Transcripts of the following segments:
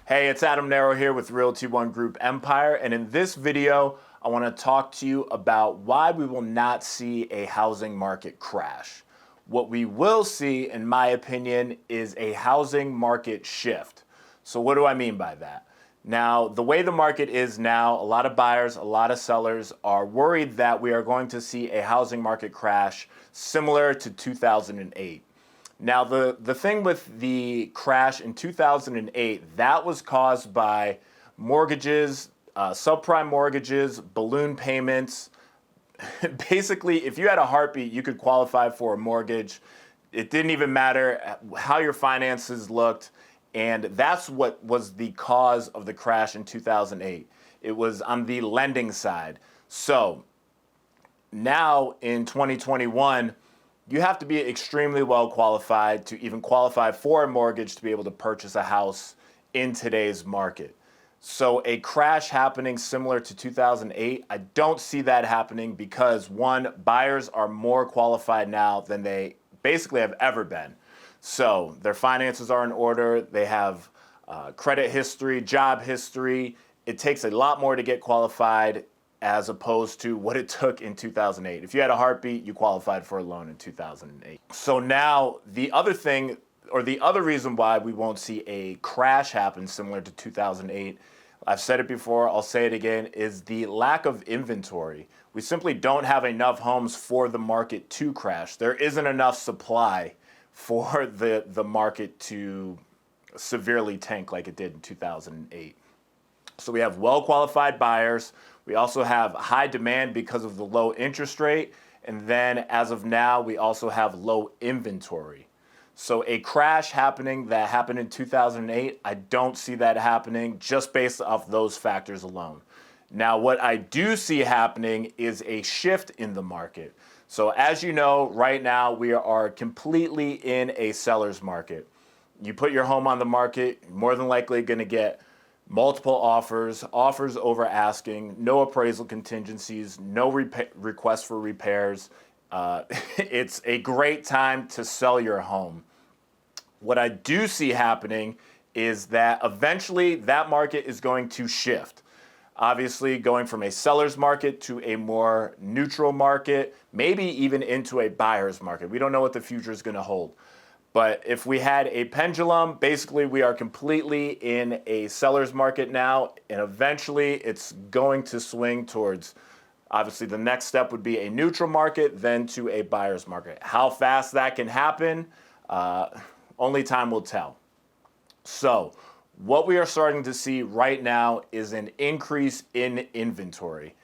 Hey, it's Adam Narreau here with Realty One Group Empire, and in this video, I want to talk to you about why we will not see a housing market crash. What we will see, in my opinion, is a housing market shift. So what do I mean by that? Now, the way the market is now, a lot of buyers, a lot of sellers are worried that we are going to see a housing market crash similar to 2008. Now, the thing with the crash in 2008, that was caused by mortgages, subprime mortgages, balloon payments. Basically, if you had a heartbeat, you could qualify for a mortgage. It didn't even matter how your finances looked. And that's what was the cause of the crash in 2008. It was on the lending side. So now in 2021, you have to be extremely well qualified to even qualify for a mortgage to be able to purchase a house in today's market. So a crash happening similar to 2008, I don't see that happening because one, buyers are more qualified now than they basically have ever been. So their finances are in order, they have credit history, job history. It takes a lot more to get qualified as opposed to what it took in 2008. If you had a heartbeat, you qualified for a loan in 2008. So now the other thing, or the other reason why we won't see a crash happen similar to 2008, I've said it before, I'll say it again, is the lack of inventory. We simply don't have enough homes for the market to crash. There isn't enough supply for the market to severely tank like it did in 2008. So we have well-qualified buyers. We also have high demand because of the low interest rate. And then as of now, we also have low inventory. So a crash happening that happened in 2008, I don't see that happening just based off those factors alone. Now, what I do see happening is a shift in the market. So as you know, right now we are completely in a seller's market. You put your home on the market, you're more than likely going to get multiple offers over asking, no appraisal contingencies, no requests for repairs. It's a great time to sell your home. What I do see happening is that eventually that market is going to shift. Obviously, going from a seller's market to a more neutral market, maybe even into a buyer's market. We don't know what the future is going to hold. But if we had a pendulum, basically we are completely in a seller's market now, and eventually it's going to swing towards, obviously the next step would be a neutral market, then to a buyer's market. How fast that can happen, only time will tell. So what we are starting to see right now is an increase in inventory.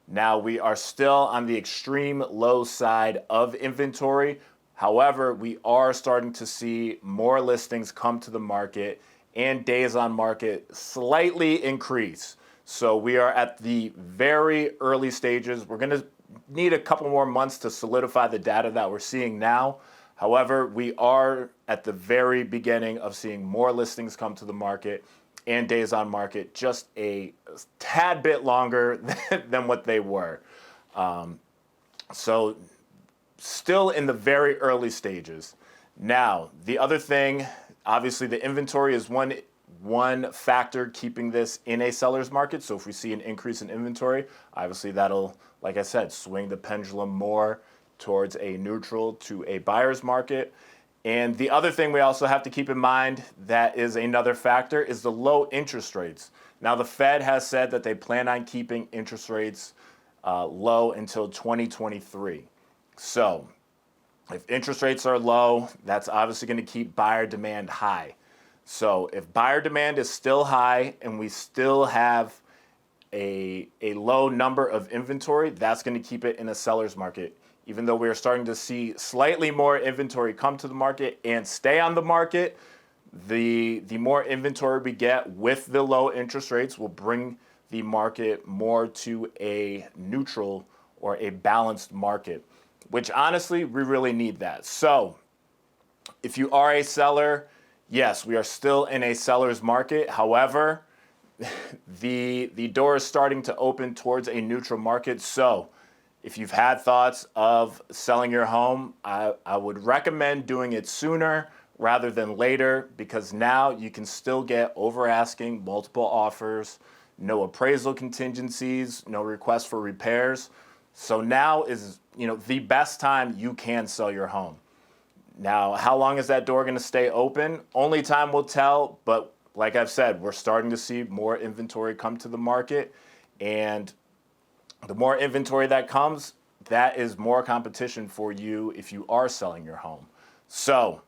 Now we are still on the extreme low side of inventory. However, we are starting to see more listings come to the market and days on market slightly increase. So we are at the very early stages. We're going to need a couple more months to solidify the data that we're seeing now. However, we are at the very beginning of seeing more listings come to the market and days on market just a tad bit longer than what they were. So still in the very early stages. Now, the other thing, obviously the inventory is one factor keeping this in a seller's market. So if we see an increase in inventory, obviously that'll, like I said, swing the pendulum more towards a neutral to a buyer's market. And the other thing we also have to keep in mind that is another factor is the low interest rates. Now the Fed has said that they plan on keeping interest rates low until 2023. So if interest rates are low, that's obviously going to keep buyer demand high. So if buyer demand is still high and we still have a low number of inventory, that's going to keep it in a seller's market. Even though we're starting to see slightly more inventory come to the market and stay on the market, the more inventory we get with the low interest rates will bring the market more to a neutral or a balanced market, which honestly, we really need that. So if you are a seller, yes, we are still in a seller's market. However, the door is starting to open towards a neutral market. So if you've had thoughts of selling your home, I would recommend doing it sooner rather than later, because now you can still get over asking, multiple offers, no appraisal contingencies, no requests for repairs. So now is, the best time you can sell your home. Now, how long is that door going to stay open? Only time will tell, but like I've said, we're starting to see more inventory come to the market, and the more inventory that comes, that is more competition for you if you are selling your home. So,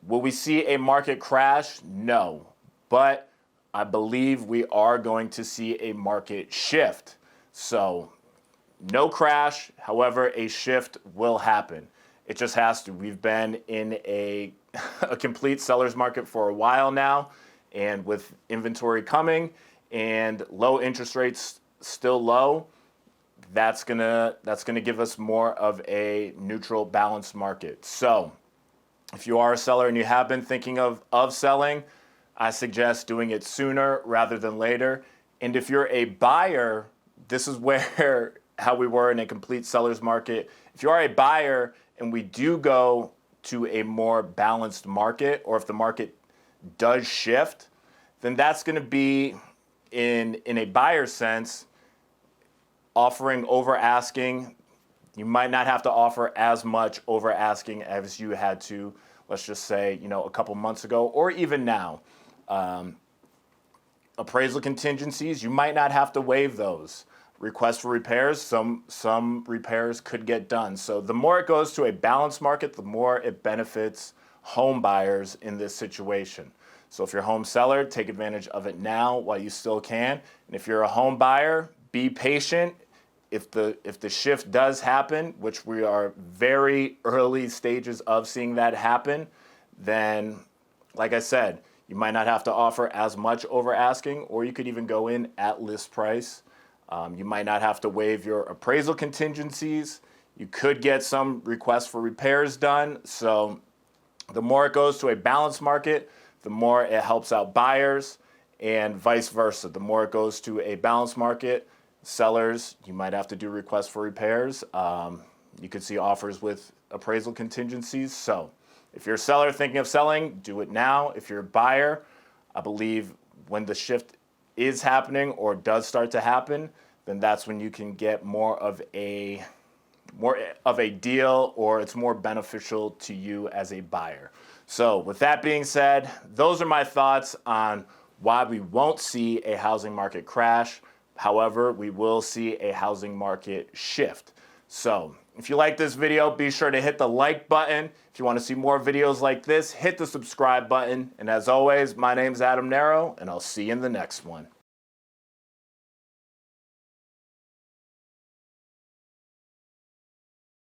will we see a market crash? No, but I believe we are going to see a market shift. So, no crash, however, a shift will happen. It just has to. We've been in a complete seller's market for a while now, and with inventory coming and low interest rates still low, that's gonna give us more of a neutral, balanced market. So, if you are a seller and you have been thinking of selling, I suggest doing it sooner rather than later. And if you're a buyer, this is where how we were in a complete seller's market. If you are a buyer and we do go to a more balanced market, or if the market does shift, then that's going to be in a buyer sense, offering over asking. You might not have to offer as much over asking as you had to, let's just say, a couple months ago, or even now. Appraisal contingencies, you might not have to waive those. Requests for repairs, some repairs could get done. So the more it goes to a balanced market, the more it benefits home buyers in this situation. So if you're a home seller, take advantage of it now while you still can. And if you're a home buyer, be patient. If the shift does happen, which we are very early stages of seeing that happen, then, like I said, you might not have to offer as much over asking, or you could even go in at list price. You might not have to waive your appraisal contingencies. You could get some requests for repairs done. So the more it goes to a balanced market, the more it helps out buyers, and vice versa. The more it goes to a balanced market, sellers, you might have to do requests for repairs. You could see offers with appraisal contingencies. So if you're a seller thinking of selling, do it now. If you're a buyer, I believe when the shift is happening or does start to happen, then that's when you can get more of a deal, or it's more beneficial to you as a buyer. So with that being said, those are my thoughts on why we won't see a housing market crash. However, we will see a housing market shift. So if you like this video, be sure to hit the like button. If you want to see more videos like this, hit the subscribe button. And as always, my name is Narreau, and I'll see you in the next one.